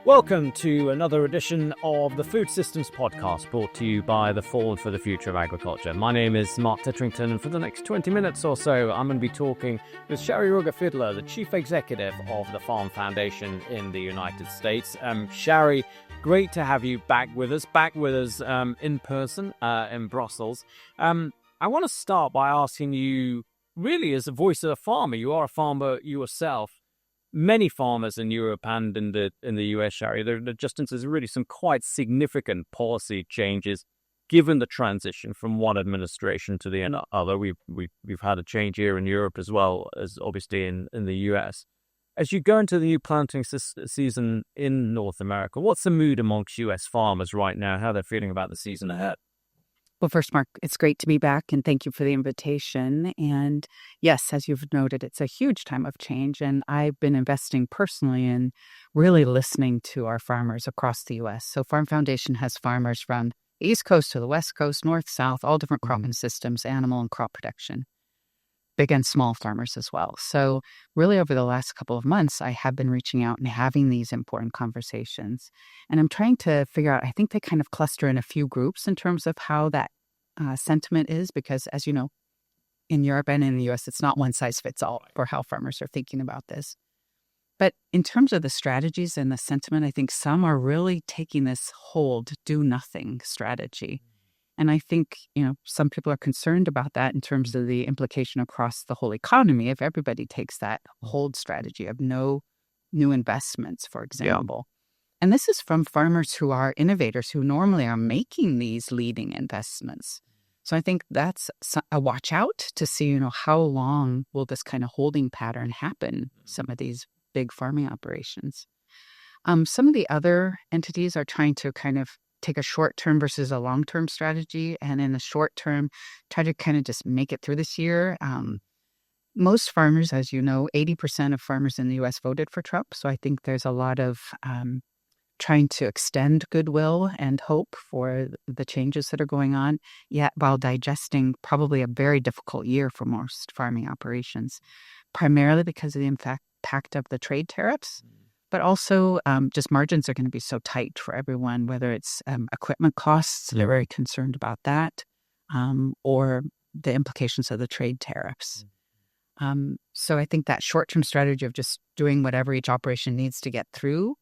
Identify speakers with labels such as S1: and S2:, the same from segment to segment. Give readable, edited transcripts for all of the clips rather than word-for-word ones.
S1: Welcome to another edition of the Food Systems Podcast, brought to you by the Forum for the Future of Agriculture. My name is Mark Titterington, and for the next 20 minutes or so, I'm going to be talking with Shari Rogge-Fidler, the Chief Executive of the Farm Foundation in the United States. Shari, great to have you back with us in person in Brussels. I want to start by asking you, really as a voice of a farmer, you are a farmer yourself. Many farmers in Europe and in the US, Shari, there just is really some quite significant policy changes given the transition from one administration to the other. We've had a change here in Europe as well as obviously in the US. As you go into the new planting season in North America, what's the mood amongst US farmers right now? How they're feeling about the season ahead?
S2: Well, first, Mark, it's great to be back, and thank you for the invitation. And yes, as you've noted, it's a huge time of change, and I've been investing personally in really listening to our farmers across the U.S. So Farm Foundation has farmers from the East Coast to the West Coast, North, South, all different cropping systems, animal and crop protection, big and small farmers as well. So really over the last couple of months, I have been reaching out and having these important conversations. And I'm trying to figure out, I think they kind of cluster in a few groups in terms of how that sentiment is, because as you know, in Europe and in the US, it's not one size fits all for how farmers are thinking about this. But in terms of the strategies and the sentiment, I think some are really taking this hold, do nothing strategy. And I think, some people are concerned about that in terms of the implication across the whole economy if everybody takes that hold strategy of no new investments, for example. Yeah. And this is from farmers who are innovators who normally are making these leading investments. So I think that's a watch out to see, how long will this kind of holding pattern happen, some of these big farming operations. Some of the other entities are trying to kind of take a short-term versus a long-term strategy. And in the short term, try to kind of just make it through this year. Most farmers, as you know, 80% of farmers in the U.S. voted for Trump. So I think there's a lot of trying to extend goodwill and hope for the changes that are going on, yet while digesting probably a very difficult year for most farming operations, primarily because of the impact of the trade tariffs. But also just margins are going to be so tight for everyone, whether it's equipment costs, they're very concerned about that, or the implications of the trade tariffs. So I think that short-term strategy of just doing whatever each operation needs to get through.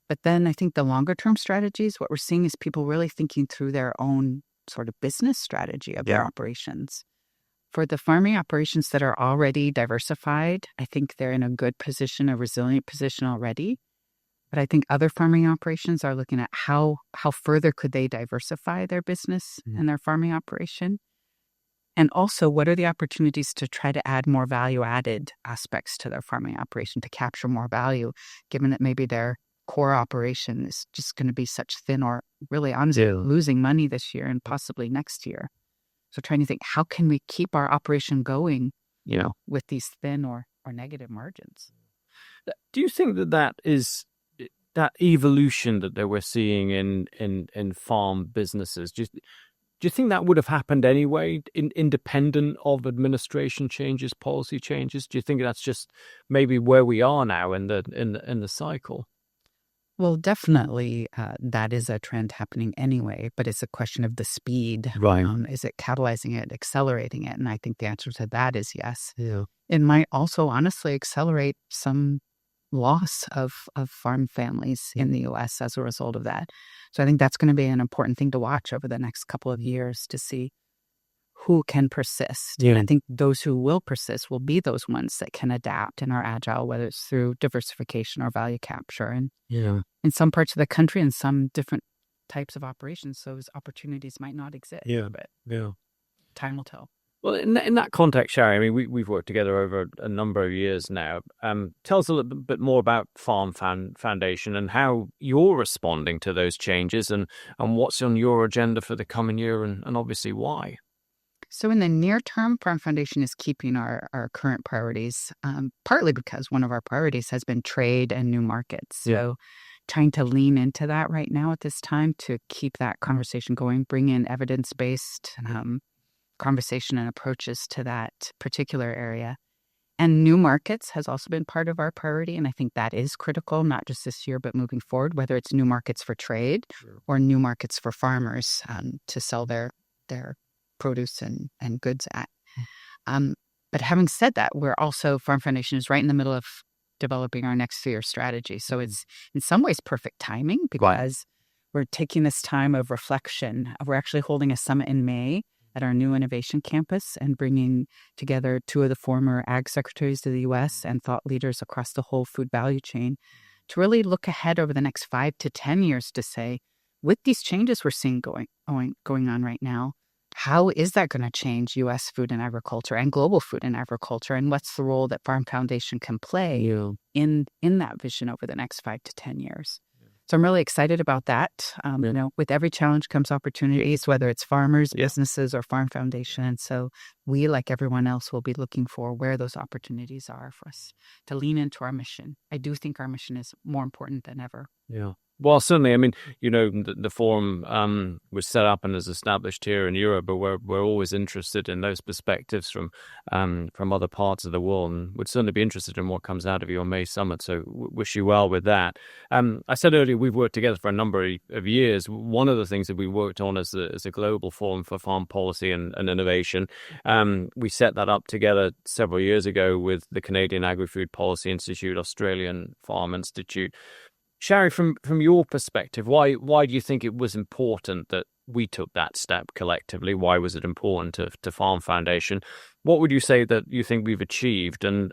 S2: But then I think the longer-term strategies, what we're seeing is people really thinking through their own sort of business strategy of their operations. For the farming operations that are already diversified, I think they're in a good position, a resilient position already. But I think other farming operations are looking at how further could they diversify their business and their farming operation. And also, what are the opportunities to try to add more value-added aspects to their farming operation to capture more value, given that maybe their core operation is just going to be such thin or really honestly losing money this year and possibly next year. So trying to think, how can we keep our operation going, with these thin or negative margins?
S1: Do you think that is that evolution that we're seeing in farm businesses? Do you think that would have happened anyway, independent of administration changes, policy changes? Do you think that's just maybe where we are now in the cycle?
S2: Well, definitely that is a trend happening anyway, but it's a question of the speed.
S1: Right.
S2: Is it catalyzing it, accelerating it? And I think the answer to that is yes. Yeah. It might also honestly accelerate some loss of farm families in the U.S. as a result of that. So I think that's going to be an important thing to watch over the next couple of years to see who can persist. Yeah. And I think those who will persist will be those ones that can adapt and are agile, whether it's through diversification or value capture. And in some parts of the country and some different types of operations, those opportunities might not exist. But time will tell.
S1: Well, in that context, Shari, I mean, we've worked together over a number of years now. Tell us a little bit more about Farm Foundation and how you're responding to those changes and what's on your agenda for the coming year and obviously why.
S2: So in the near term, Farm Foundation is keeping our current priorities, partly because one of our priorities has been trade and new markets. So trying to lean into that right now at this time to keep that conversation going, bring in evidence-based conversation and approaches to that particular area. And new markets has also been part of our priority. And I think that is critical, not just this year, but moving forward, whether it's new markets for trade or new markets for farmers to sell their produce and goods at. But having said that, Farm Foundation is right in the middle of developing our next 3-year strategy. So it's in some ways perfect timing because we're taking this time of reflection. We're actually holding a summit in May at our new innovation campus and bringing together 2 of the former ag secretaries of the U.S. and thought leaders across the whole food value chain to really look ahead over the next 5 to 10 years to say, with these changes we're seeing going on right now, how is that going to change U.S. food and agriculture and global food and agriculture? And what's the role that Farm Foundation can play in that vision over the next 5 to 10 years? So I'm really excited about that. With every challenge comes opportunities, whether it's farmers, businesses, or Farm Foundation. And so we, like everyone else, will be looking for where those opportunities are for us to lean into our mission. I do think our mission is more important than ever.
S1: Yeah. Well, certainly. I mean, the forum was set up and is established here in Europe, but we're always interested in those perspectives from other parts of the world, and would certainly be interested in what comes out of your May summit. So wish you well with that. I said earlier we've worked together for a number of years. One of the things that we worked on as a global forum for farm policy and innovation, we set that up together several years ago with the Canadian Agri-Food Policy Institute, Australian Farm Institute. Shari, from your perspective, why do you think it was important that we took that step collectively? Why was it important to Farm Foundation? What would you say that you think we've achieved? And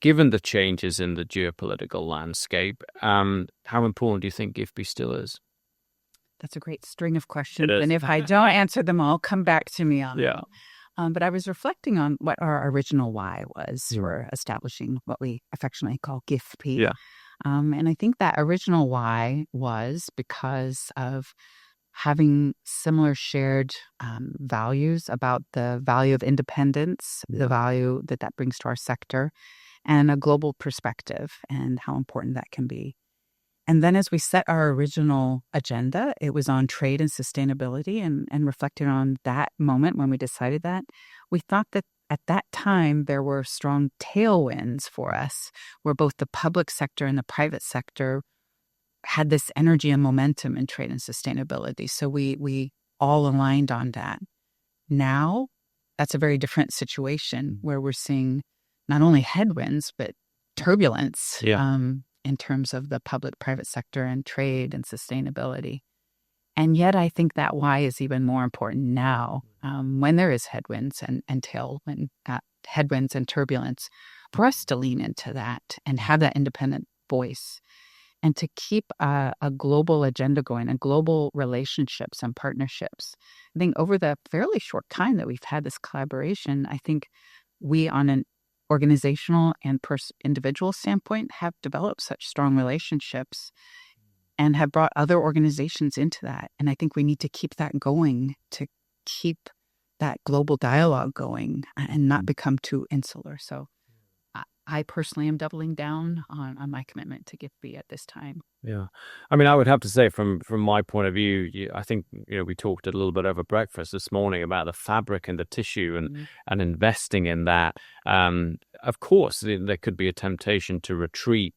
S1: given the changes in the geopolitical landscape, how important do you think GIFBI still is?
S2: That's a great string of questions. And if I don't answer them all, come back to me on them. But I was reflecting on what our original why was for establishing what we affectionately call GIFBI.
S1: Yeah.
S2: And I think that original why was because of having similar shared values about the value of independence, the value that brings to our sector, and a global perspective and how important that can be. And then as we set our original agenda, it was on trade and sustainability, and reflecting on that moment when we decided that, we thought that at that time, there were strong tailwinds for us where both the public sector and the private sector had this energy and momentum in trade and sustainability. So we all aligned on that. Now, that's a very different situation where we're seeing not only headwinds, but turbulence in terms of the public-private sector and trade and sustainability. And yet I think that why is even more important now when there is headwinds and headwinds and turbulence, for us to lean into that and have that independent voice and to keep a global agenda going and global relationships and partnerships. I think over the fairly short time that we've had this collaboration, I think we on an organizational and individual standpoint have developed such strong relationships and have brought other organizations into that. And I think we need to keep that going, to keep that global dialogue going and not become too insular. So I personally am doubling down on my commitment to GIFBI at this time.
S1: Yeah. I mean, I would have to say from my point of view, I think, we talked a little bit over breakfast this morning about the fabric and the tissue and investing in that. Of course, there could be a temptation to retreat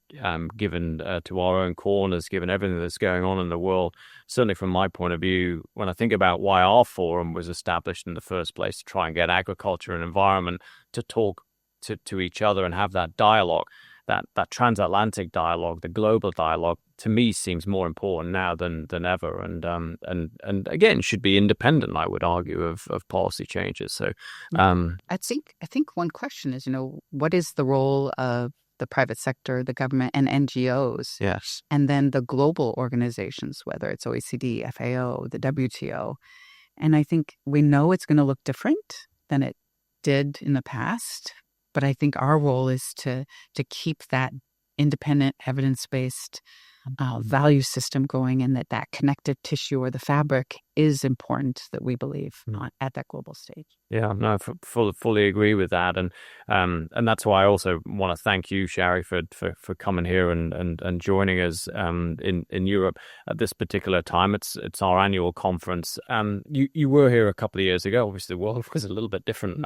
S1: given to our own corners, given everything that's going on in the world. Certainly from my point of view, when I think about why our forum was established in the first place, to try and get agriculture and environment to talk to each other and have that dialogue, that transatlantic dialogue, the global dialogue, to me seems more important now than ever, and again should be independent, I would argue, of policy changes. So
S2: I think one question is, what is the role of the private sector, the government, and NGOs?
S1: Yes.
S2: And then the global organizations, whether it's OECD, FAO, the WTO. And I think we know it's going to look different than it did in the past. But I think our role is to keep that independent, evidence-based value system going, and that connective tissue or the fabric is important, that we believe at that global stage.
S1: Yeah, no, fully agree with that, and that's why I also want to thank you, Shari, for coming here and joining us in Europe at this particular time. It's our annual conference. You were here a couple of years ago. Obviously, the world was a little bit different,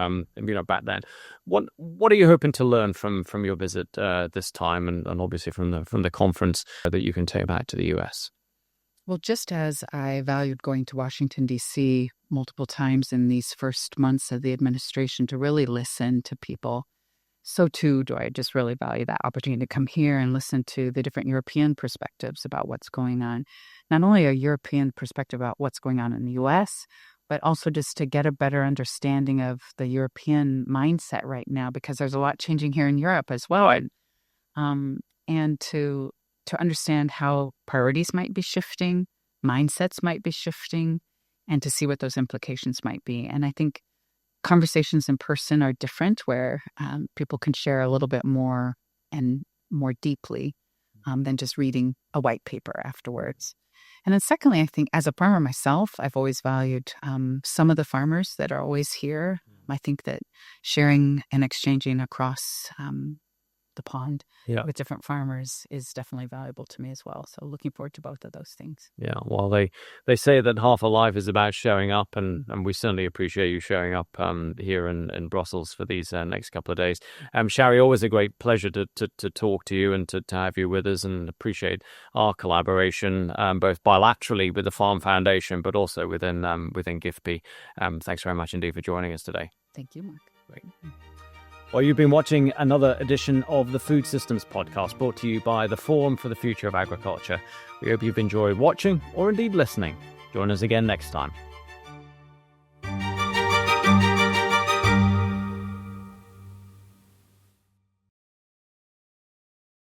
S1: back then. What are you hoping to learn from your visit this time, and obviously from the conference that you can take back to the US?
S2: Well, just as I valued going to Washington, D.C. multiple times in these first months of the administration to really listen to people, so too do I just really value that opportunity to come here and listen to the different European perspectives about what's going on. Not only a European perspective about what's going on in the U.S., but also just to get a better understanding of the European mindset right now, because there's a lot changing here in Europe as well. And to understand how priorities might be shifting, mindsets might be shifting, and to see what those implications might be. And I think conversations in person are different, where people can share a little bit more and more deeply than just reading a white paper afterwards. And then secondly, I think as a farmer myself, I've always valued some of the farmers that are always here. I think that sharing and exchanging across the pond with different farmers is definitely valuable to me as well. So looking forward to both of those things.
S1: Yeah, well, they say that half a life is about showing up, and we certainly appreciate you showing up here in Brussels for these next couple of days. Shari, always a great pleasure to talk to you and to have you with us, and appreciate our collaboration both bilaterally with the Farm Foundation, but also within GIFP. Thanks very much indeed for joining us today.
S2: Thank you, Mark.
S1: Great. Well, you've been watching another edition of the Food Systems Podcast, brought to you by the Forum for the Future of Agriculture. We hope you've enjoyed watching or indeed listening. Join us again next time.